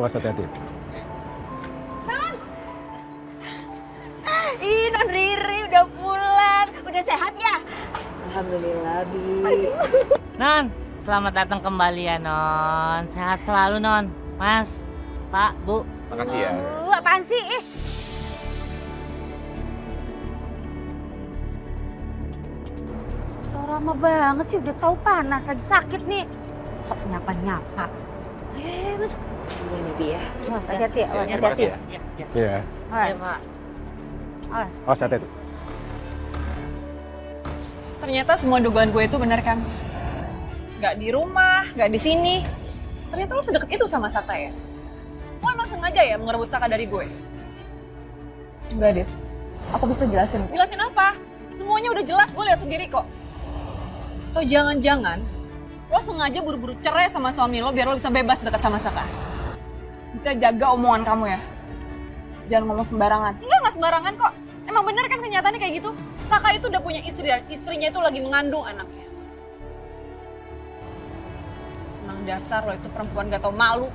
Awas hati-hati. Ih, Non Riri udah pulang. Udah sehat ya? Alhamdulillah, Bi. Non, selamat datang kembali ya, Non. Sehat selalu, Non. Mas, Pak, Bu. Makasih ya. Apaan sih? Lama banget sih, udah tahu panas, lagi sakit nih. Sok nyapa-nyapa. Mas. Ini Bi ya. Awas, hati-hati ya. Awas, Terima hati-hati. kasih ya. See ya. Awas. Iya, Pak. Awas. Awas hati-hati. Ternyata semua dugaan gue itu benar kan? Gak di rumah, gak di sini. Ternyata lo sedekat itu sama Saka ya? Lo emang sengaja ya ngerebut Saka dari gue? Enggak, Dit. Aku bisa jelasin. Jelasin apa? Semuanya udah jelas, gue lihat sendiri kok. Atau jangan-jangan lo sengaja buru-buru cerai sama suami lo biar lo bisa bebas dekat sama Saka. Kita jaga omongan kamu ya. Jangan ngomong sembarangan. Enggak sembarangan kok. Emang bener kan kenyataannya kayak gitu? Saka itu udah punya istri dan istrinya itu lagi mengandung anaknya. Emang dasar lo itu perempuan gak tau malu.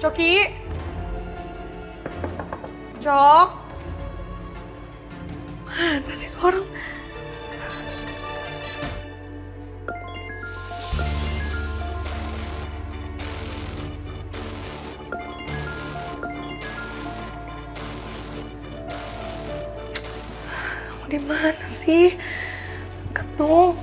Coki. Cok. Mana sih tuh orang? Kamu di mana sih? Ketemu.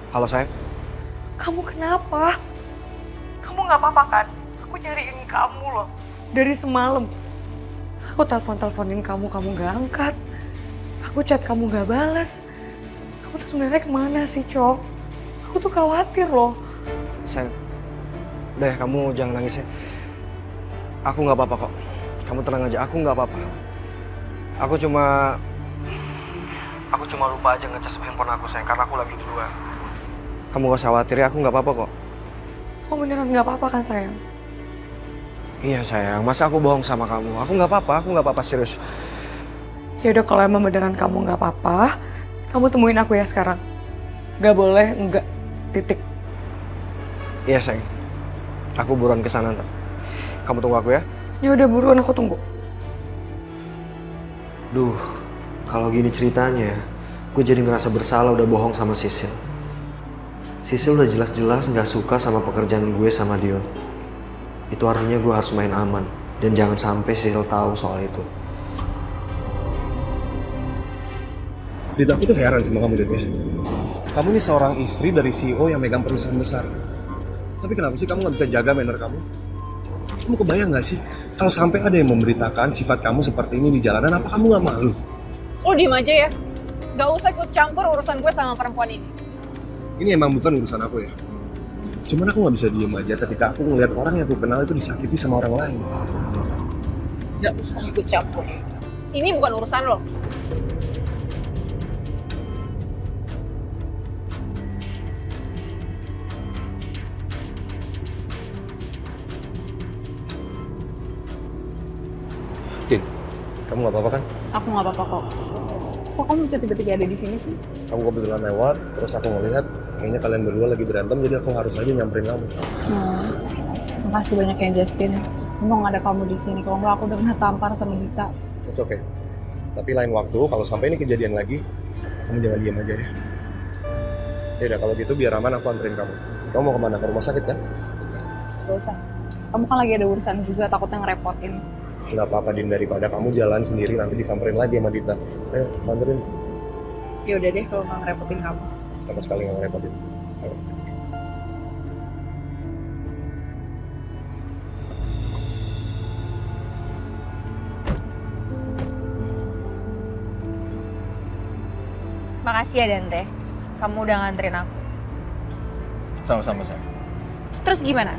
Halo sayang. Kamu kenapa? Kamu nggak apa-apa kan? Aku nyariin kamu loh dari semalam. Aku teleponin kamu nggak angkat. Aku chat kamu nggak balas. Kamu tuh sebenarnya kemana sih, Cok? Aku tuh khawatir loh. Sayang, deh kamu jangan nangis ya. Aku nggak apa-apa kok. Kamu tenang aja, aku nggak apa-apa. Aku cuma lupa aja ngecas handphone aku sayang, karena aku lagi di luar. Kamu gak usah khawatir ya, aku nggak apa-apa kok. Kamu beneran nggak apa-apa kan, sayang? Iya sayang, masa aku bohong sama kamu? Aku nggak apa-apa serius. Ya udah kalau emang beneran kamu nggak apa-apa, kamu temuin aku ya sekarang. Nggak boleh, enggak. Titik. Iya sayang, aku buruan kesana ntar. Kamu tunggu aku ya. Ya udah buruan, aku tunggu. Duh, kalau gini ceritanya, gue jadi ngerasa bersalah udah bohong sama Sisil. Sisil udah jelas-jelas nggak suka sama pekerjaan gue sama Dion. Itu artinya gue harus main aman. Dan jangan sampai Sisil tahu soal itu. Dit, aku tuh heran sama kamu, Dit ya. Kamu ini seorang istri dari CEO yang megang perusahaan besar. Tapi kenapa sih kamu nggak bisa jaga manner kamu? Kamu kebayang nggak sih kalau sampai ada yang memberitakan sifat kamu seperti ini di jalanan, apa kamu nggak malu? Lo diem aja ya. Gak usah ikut campur urusan gue sama perempuan ini. Ini emang bukan urusan aku ya. Cuman aku nggak bisa diem aja ketika aku ngeliat orang yang aku kenal itu disakiti sama orang lain. Gak usah ikut campur. Ini bukan urusan lo. Din, kamu nggak apa-apa kan? Aku nggak apa-apa kok. Kok kamu bisa tiba-tiba ada di sini sih? Aku kebetulan lewat, terus aku ngelihat kayaknya kalian berdua lagi berantem, jadi aku harus aja nyamperin kamu. Makasih banyak ya Justin. Untung ada kamu di sini. Kalau nggak aku udah kena tampar sama Dita. It's okay. Tapi lain waktu, kalau sampai ini kejadian lagi, kamu jangan diam aja ya. Ya udah kalau gitu biar aman aku anterin kamu. Kamu mau kemana? Ke rumah sakit kan? Gak usah. Kamu kan lagi ada urusan juga, takutnya ngerepotin. Nggak apa-apa Din, daripada kamu jalan sendiri nanti disamperin lagi sama Dita. Ayo, anterin. Ya udah deh kalau nggak ngerepotin kamu. Sama sekali nggak ngerepotin. Ayo. Makasih ya Dante. Kamu udah nganterin aku. Sama-sama, sayang. Terus gimana?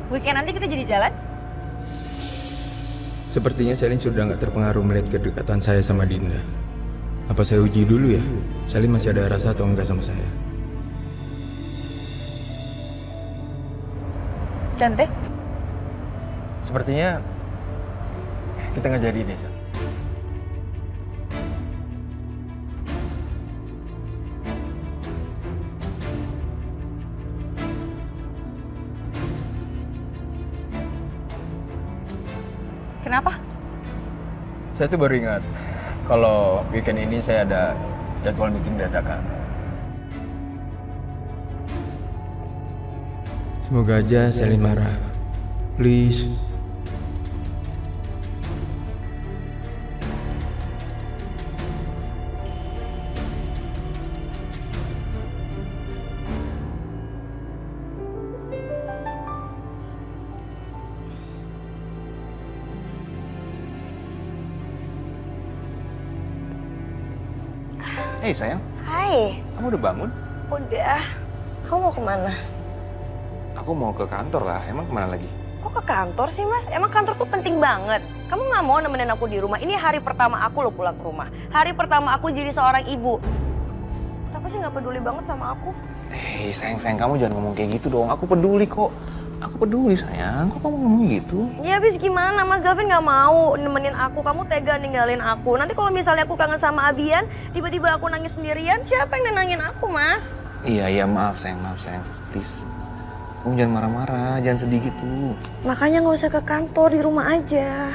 Weekend nanti kita jadi jalan? Sepertinya Selin sudah nggak terpengaruh melihat kedekatan saya sama Dinda. Apa saya uji dulu ya? Selin masih ada rasa atau enggak sama saya? Cantik. Sepertinya kita nggak jadi deh, Sel. Kenapa? Saya tuh baru ingat kalau weekend ini saya ada jadwal meeting dadakan. Semoga aja Selin marah. Please. Hei sayang, Hai, kamu udah bangun? udah. Kamu mau kemana? Aku mau ke kantor lah, emang kemana lagi? Kok ke kantor sih mas? Emang kantor tuh penting banget. Kamu nggak mau nemenin aku di rumah? Ini hari pertama aku loh pulang ke rumah. Hari pertama aku jadi seorang ibu. Kenapa sih nggak peduli banget sama aku? Hei sayang, kamu jangan ngomong kayak gitu dong. Aku peduli kok. Aku peduli sayang, kok kamu ngomong gitu? Ya habis gimana? Mas Gavin nggak mau nemenin aku. Kamu tega ninggalin aku. Nanti kalau misalnya aku kangen sama Abian, tiba-tiba aku nangis sendirian, siapa yang nenangin aku mas? Iya, maaf sayang. Please. Kamu jangan marah-marah, jangan sedih gitu. Makanya nggak usah ke kantor, di rumah aja.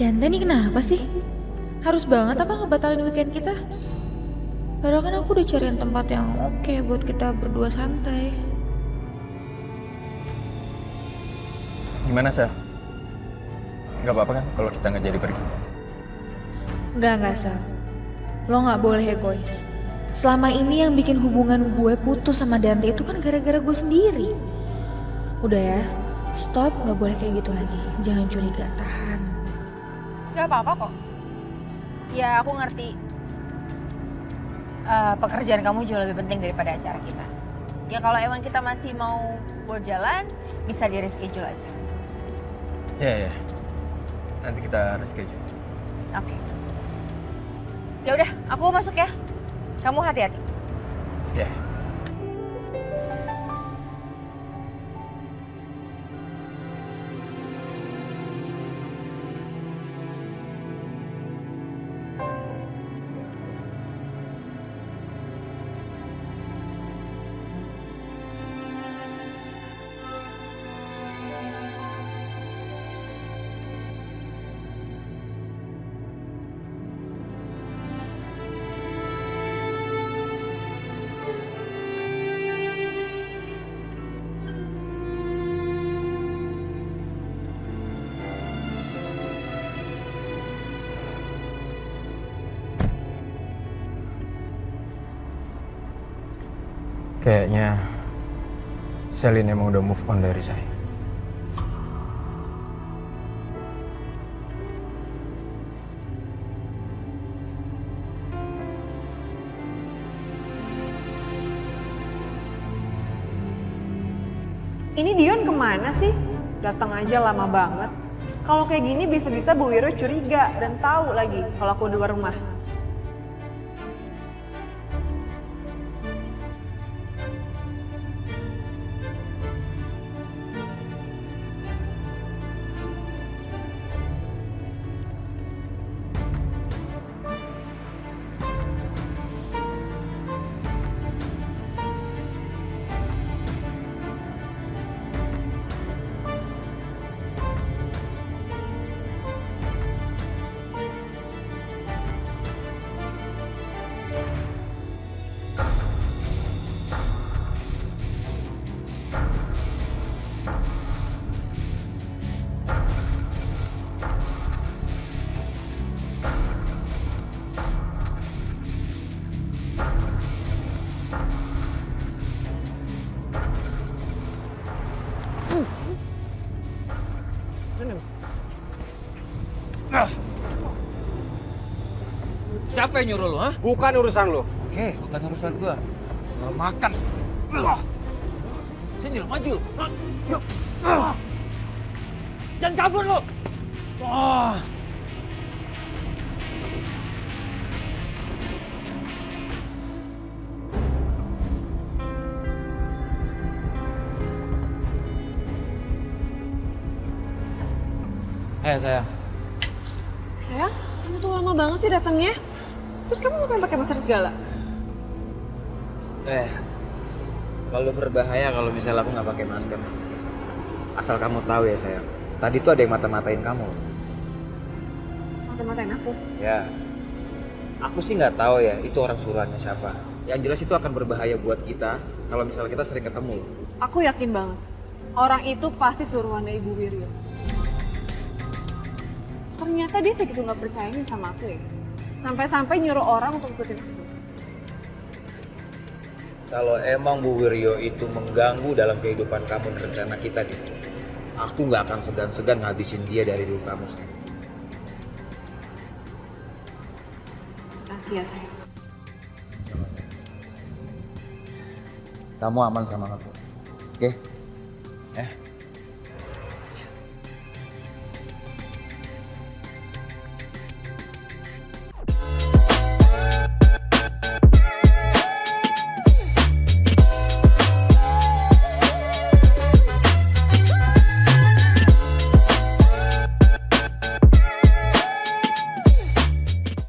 Dan ini kenapa sih? Harus banget apa ngebatalin weekend kita? Padahal kan aku udah cariin tempat yang oke buat kita berdua santai. Gimana, Sel? Nggak apa-apa kan kalau kita nggak jadi pergi? Enggak, Sal. Lo gak boleh egois. Selama ini yang bikin hubungan gue putus sama Dante itu kan gara-gara gue sendiri. Udah ya, stop, gak boleh kayak gitu lagi. Jangan curiga, tahan. Gak apa-apa kok. Ya aku ngerti. Pekerjaan kamu jauh lebih penting daripada acara kita. Ya kalau emang kita masih mau buat jalan, bisa di reschedule aja. Ya. Nanti kita reschedule. Oke. Ya udah, aku masuk ya. Kamu hati-hati. Ya. Kayaknya Selin emang udah move on dari saya. Ini Dion kemana sih? Datang aja lama banget. Kalau kayak gini bisa-bisa Bu Wiro curiga dan tahu lagi kalau aku di luar rumah. Siapa yang nyuruh lo, ha? Bukan urusan lo. Oke, bukan urusan gua. Gua makan. Sini lo, maju. Yuk. Jangan kabur lo. Sayang. Ya, kamu tuh lama banget sih datangnya. Terus kamu ngapain pakai masker segala? Terlalu berbahaya kalau misalnya aku nggak pakai masker. Asal kamu tahu ya sayang, tadi tuh ada yang mata-matain kamu. Mata-matain aku? Ya, aku sih nggak tahu ya itu orang suruhannya siapa. Yang jelas itu akan berbahaya buat kita kalau misalnya kita sering ketemu. Aku yakin banget. Orang itu pasti suruhannya Ibu Wiryo. Ternyata dia segitu nggak percaya nih sama aku ya. Sampai-sampai nyuruh orang untuk ikutin aku. Kalau emang Bu Wiryo itu mengganggu dalam kehidupan kamu dan rencana kita nih, aku nggak akan segan-segan ngabisin dia dari hidup kamu sayang. Makasih ya sayang. Kamu aman sama aku, oke?